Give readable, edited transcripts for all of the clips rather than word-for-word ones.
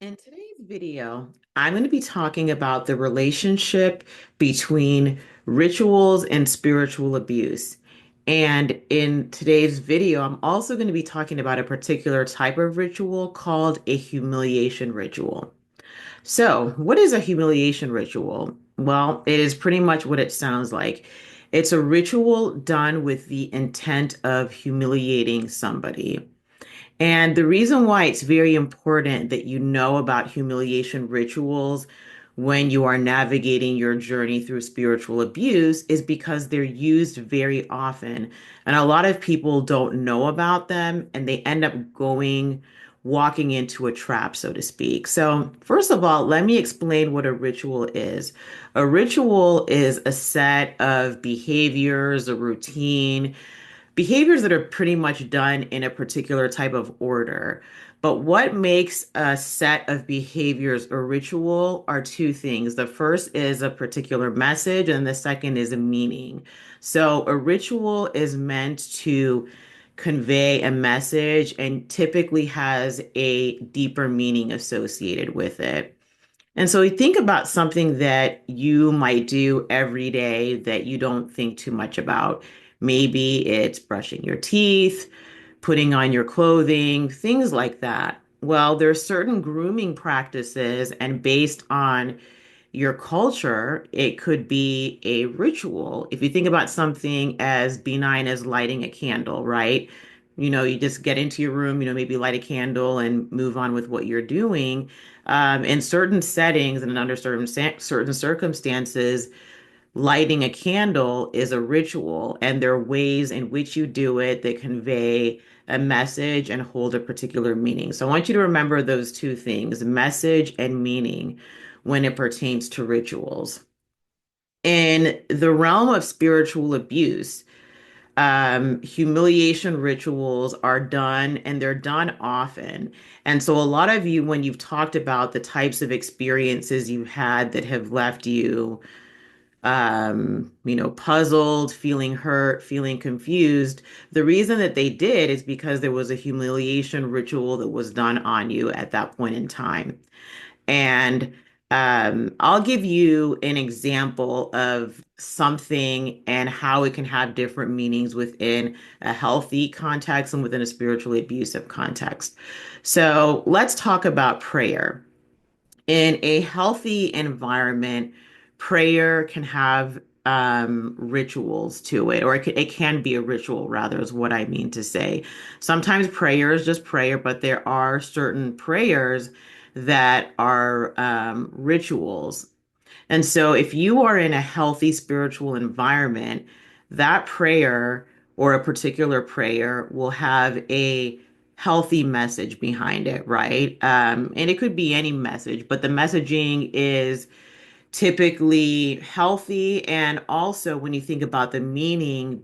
In today's video, I'm going to be talking about the relationship between rituals and spiritual abuse. And in today's video, I'm also going to be talking about a particular type of ritual called a humiliation ritual. So, what is a humiliation ritual? Well, it is pretty much what it sounds like. It's a ritual done with the intent of humiliating somebody. And the reason why it's very important that you know about humiliation rituals when you are navigating your journey through spiritual abuse is because they're used very often. And a lot of people don't know about them and they end up walking into a trap, so to speak. So, first of all, let me explain what a ritual is. A ritual is a set of behaviors, a routine, behaviors that are pretty much done in a particular type of order. But what makes a set of behaviors a ritual are two things. The first is a particular message, and the second is a meaning. So a ritual is meant to convey a message and typically has a deeper meaning associated with it. And so we think about something that you might do every day that you don't think too much about. Maybe it's brushing your teeth, putting on your clothing, things like that. Well, there are certain grooming practices, and based on your culture, it could be a ritual. If you think about something as benign as lighting a candle, right? You just get into your room, maybe light a candle and move on with what you're doing. In certain settings and under certain circumstances, lighting a candle is a ritual, and there are ways in which you do it that convey a message and hold a particular meaning. So I want you to remember those two things, message and meaning, when it pertains to rituals. In the realm of spiritual abuse, humiliation rituals are done and they're done often. And so, a lot of you, when you've talked about the types of experiences you've had that have left you puzzled, feeling hurt, feeling confused. The reason that they did is because there was a humiliation ritual that was done on you at that point in time. And I'll give you an example of something and how it can have different meanings within a healthy context and within a spiritually abusive context. So let's talk about prayer. In a healthy environment, prayer can have rituals to it, or it can be a ritual, rather, is what I mean to say. Sometimes prayer is just prayer, but there are certain prayers that are rituals. And so, if you are in a healthy spiritual environment, that prayer or a particular prayer will have a healthy message behind it, right? And it could be any message, but the messaging is typically healthy. And also, when you think about the meaning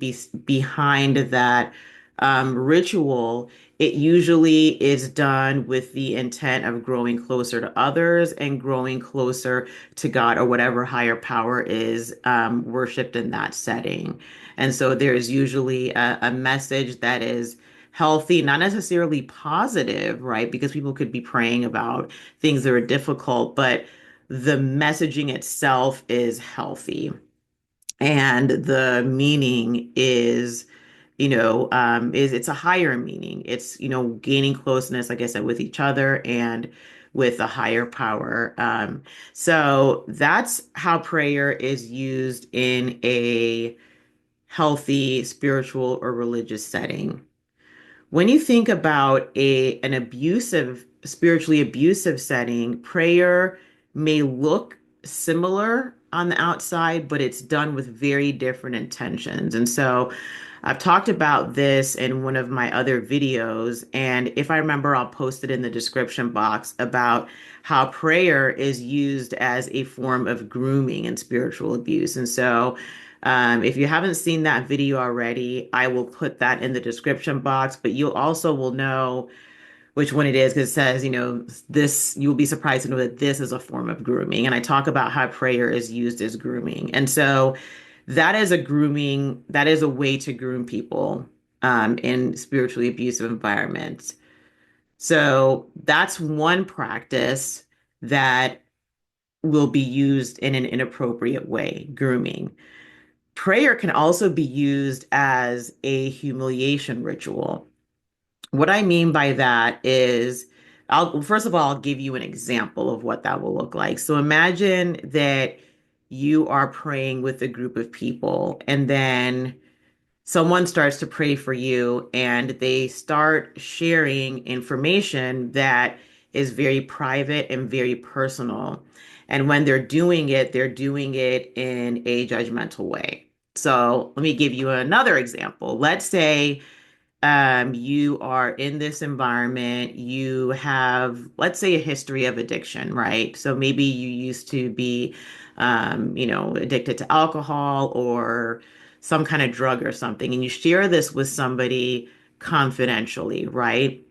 behind that ritual, it usually is done with the intent of growing closer to others and growing closer to God or whatever higher power is worshiped in that setting. And so there's usually a message that is healthy, not necessarily positive, right? Because people could be praying about things that are difficult, but the messaging itself is healthy and the meaning is is it's a higher meaning. It's gaining closeness, like I said, with each other and with a higher power. So that's how prayer is used in a healthy spiritual or religious setting. When you think about an abusive, spiritually abusive setting, prayer may look similar on the outside, but it's done with very different intentions. And so I've talked about this in one of my other videos, and if I remember, I'll post it in the description box about how prayer is used as a form of grooming and spiritual abuse. And so if you haven't seen that video already, I will put that in the description box, but you also will know which one it is because it says, this, you'll be surprised to know that this is a form of grooming. And I talk about how prayer is used as grooming. And so that is a way to groom people in spiritually abusive environments. So that's one practice that will be used in an inappropriate way, grooming. Prayer can also be used as a humiliation ritual. What I mean by that is, first of all, I'll give you an example of what that will look like. So imagine that you are praying with a group of people, and then someone starts to pray for you, and they start sharing information that is very private and very personal. And when they're doing it in a judgmental way. So let me give you another example. Let's say you are in this environment, you have, let's say, a history of addiction, right? So maybe you used to be, addicted to alcohol or some kind of drug or something, and you share this with somebody confidentially, right?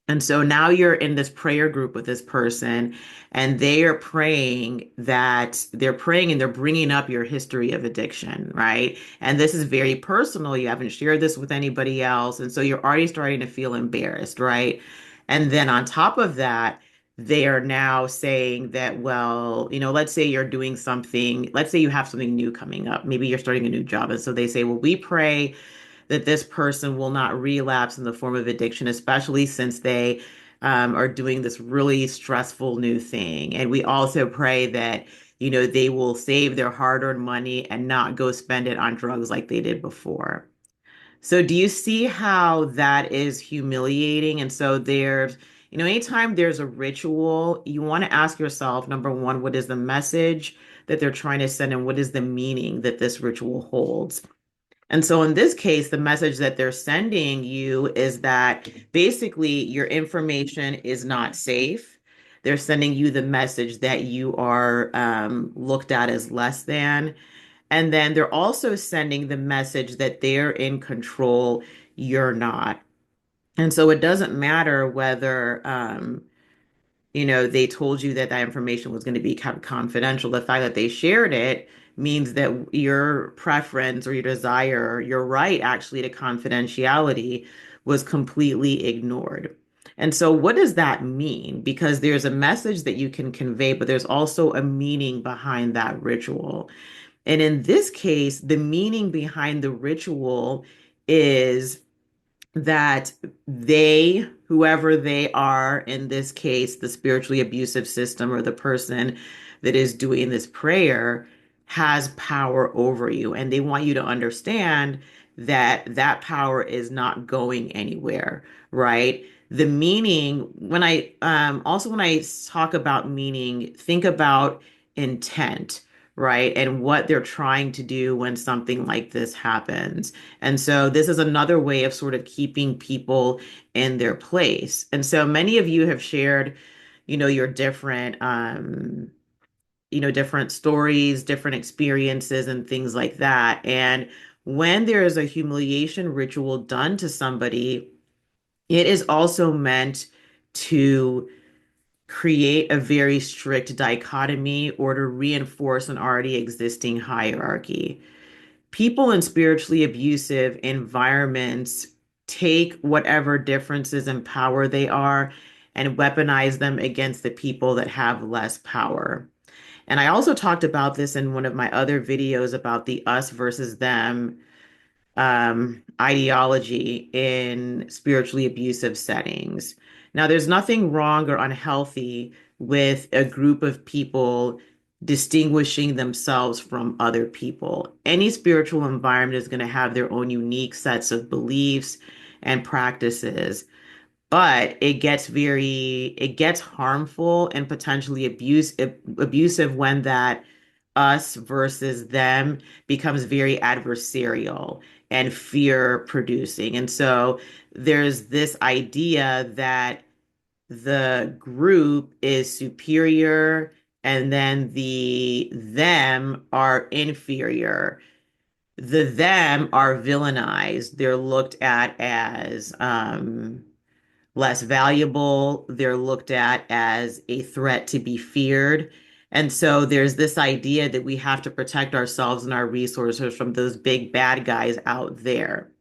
And so now you're in this prayer group with this person, and they're praying and they're bringing up your history of addiction, right? And this is very personal. You haven't shared this with anybody else. And so you're already starting to feel embarrassed, right? And then on top of that, they are now saying that, well, let's say you're doing something, let's say you have something new coming up. Maybe you're starting a new job. And so they say, well, we pray that this person will not relapse in the form of addiction, especially since they are doing this really stressful new thing. And we also pray that, they will save their hard-earned money and not go spend it on drugs like they did before. So do you see how that is humiliating? And so anytime there's a ritual, you want to ask yourself, number one, what is the message that they're trying to send, and what is the meaning that this ritual holds? And so in this case, the message that they're sending you is that basically your information is not safe. They're sending you the message that you are looked at as less than. And then they're also sending the message that they're in control, you're not. And so it doesn't matter whether they told you that that information was going to be kept confidential. The fact that they shared it means that your preference or your desire, your right actually to confidentiality was completely ignored. And so, what does that mean? Because there's a message that you can convey, but there's also a meaning behind that ritual. And in this case, the meaning behind the ritual is that whoever they are, in this case, the spiritually abusive system or the person that is doing this prayer, has power over you. And they want you to understand that that power is not going anywhere, right? The meaning, when I talk about meaning, think about intent, right? And what they're trying to do when something like this happens. And so this is another way of sort of keeping people in their place. And so many of you have shared, your different stories, different experiences and things like that. And when there is a humiliation ritual done to somebody, it is also meant to create a very strict dichotomy or to reinforce an already existing hierarchy. People in spiritually abusive environments take whatever differences in power they are and weaponize them against the people that have less power. And I also talked about this in one of my other videos about the us versus them ideology in spiritually abusive settings. Now, there's nothing wrong or unhealthy with a group of people distinguishing themselves from other people. Any spiritual environment is going to have their own unique sets of beliefs and practices, but it gets harmful and potentially abusive when that us versus them becomes very adversarial and fear producing. And so there's this idea that the group is superior and then the them are inferior. The them are villainized. They're looked at as less valuable. They're looked at as a threat to be feared. And so there's this idea that we have to protect ourselves and our resources from those big bad guys out there.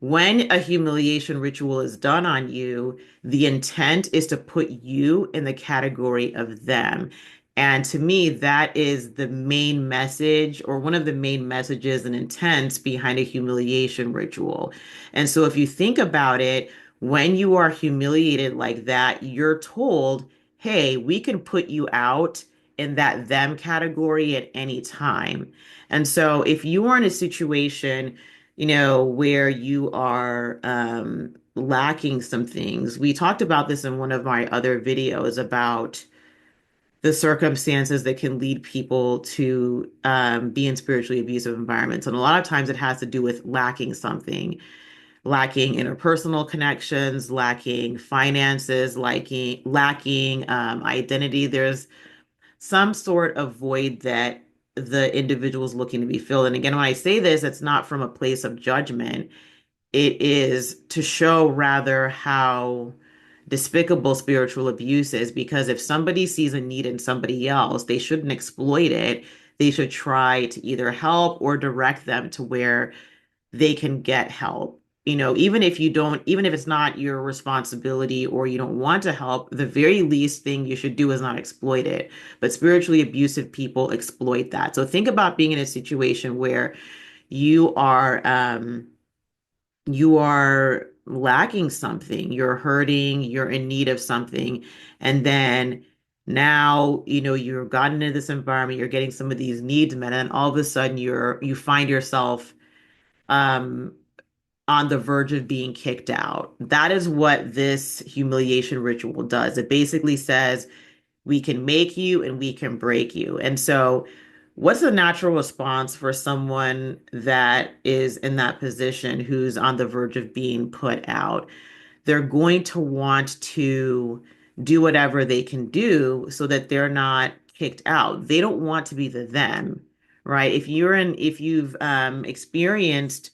When a humiliation ritual is done on you, the intent is to put you in the category of them. And to me, that is the main message, or one of the main messages and intents behind a humiliation ritual. And so if you think about it, when you are humiliated like that, you're told, hey, we can put you out in that them category at any time. And so if you are in a situation, where you are lacking some things. We talked about this in one of my other videos about the circumstances that can lead people to be in spiritually abusive environments. And a lot of times it has to do with lacking something, lacking interpersonal connections, lacking finances, lacking identity. There's some sort of void that the individual is looking to be filled. And again, when I say this, it's not from a place of judgment. It is to show rather how despicable spiritual abuse is, because if somebody sees a need in somebody else, they shouldn't exploit it. They should try to either help or direct them to where they can get help. Even if it's not your responsibility or you don't want to help, the very least thing you should do is not exploit it. But spiritually abusive people exploit that. So think about being in a situation where you are you are lacking something, you're hurting, you're in need of something, and then now, you're gotten into this environment, you're getting some of these needs met, and all of a sudden you find yourself um on the verge of being kicked out. That is what this humiliation ritual does. It basically says, we can make you and we can break you. And so, what's the natural response for someone that is in that position who's on the verge of being put out? They're going to want to do whatever they can do so that they're not kicked out. They don't want to be the them, right? If you've experienced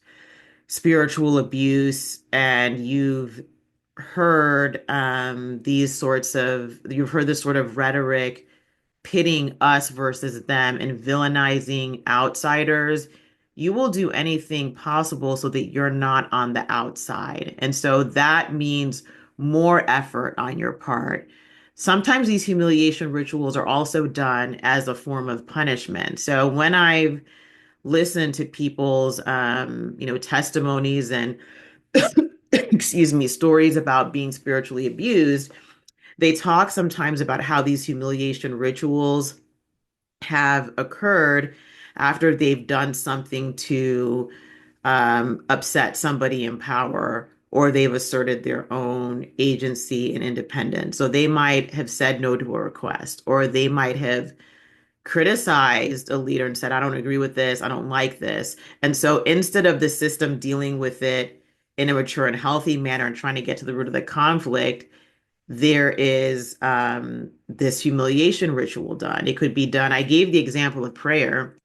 spiritual abuse and you've heard this sort of rhetoric pitting us versus them and villainizing outsiders, you will do anything possible so that you're not on the outside. And so that means more effort on your part. Sometimes these humiliation rituals are also done as a form of punishment. So when I've listened to people's testimonies and excuse me, stories about being spiritually abused, they talk sometimes about how these humiliation rituals have occurred after they've done something to upset somebody in power, or they've asserted their own agency and independence. So they might have said no to a request, or they might have criticized a leader and said, I don't agree with this, I don't like this. And so instead of the system dealing with it in a mature and healthy manner and trying to get to the root of the conflict, there is this humiliation ritual done. It could be done. I gave the example of prayer,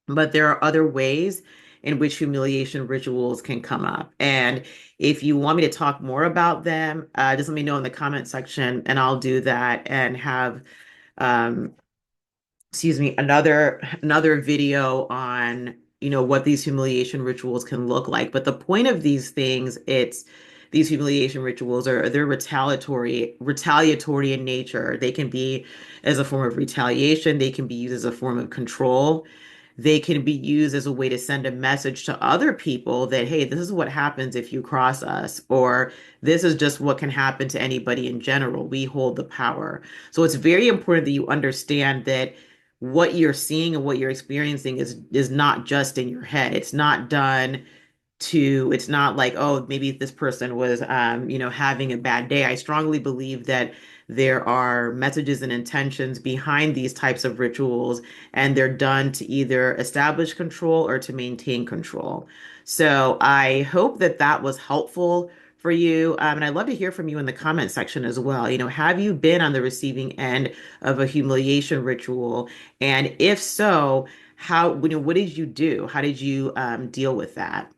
but there are other ways in which humiliation rituals can come up. And if you want me to talk more about them, just let me know in the comment section, and I'll do that and have um, another video on, what these humiliation rituals can look like. But the point of these things, it's these humiliation rituals they're retaliatory in nature. They can be as a form of retaliation, they can be used as a form of control. They can be used as a way to send a message to other people that, hey, this is what happens if you cross us, or this is just what can happen to anybody in general. We hold the power. So it's very important that you understand that what you're seeing and what you're experiencing is not just in your head. It's not like, oh, maybe this person was having a bad day. I strongly believe that there are messages and intentions behind these types of rituals, and they're done to either establish control or to maintain control. So I hope that that was helpful for you. And I'd love to hear from you in the comment section as well. Have you been on the receiving end of a humiliation ritual? And if so, what did you do? How did you deal with that?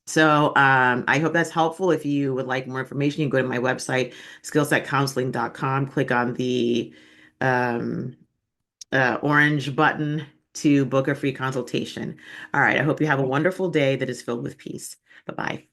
So I hope that's helpful. If you would like more information, you can go to my website, skillsetcounseling.com, click on the um, orange button to book a free consultation. All right. I hope you have a wonderful day that is filled with peace. Bye bye.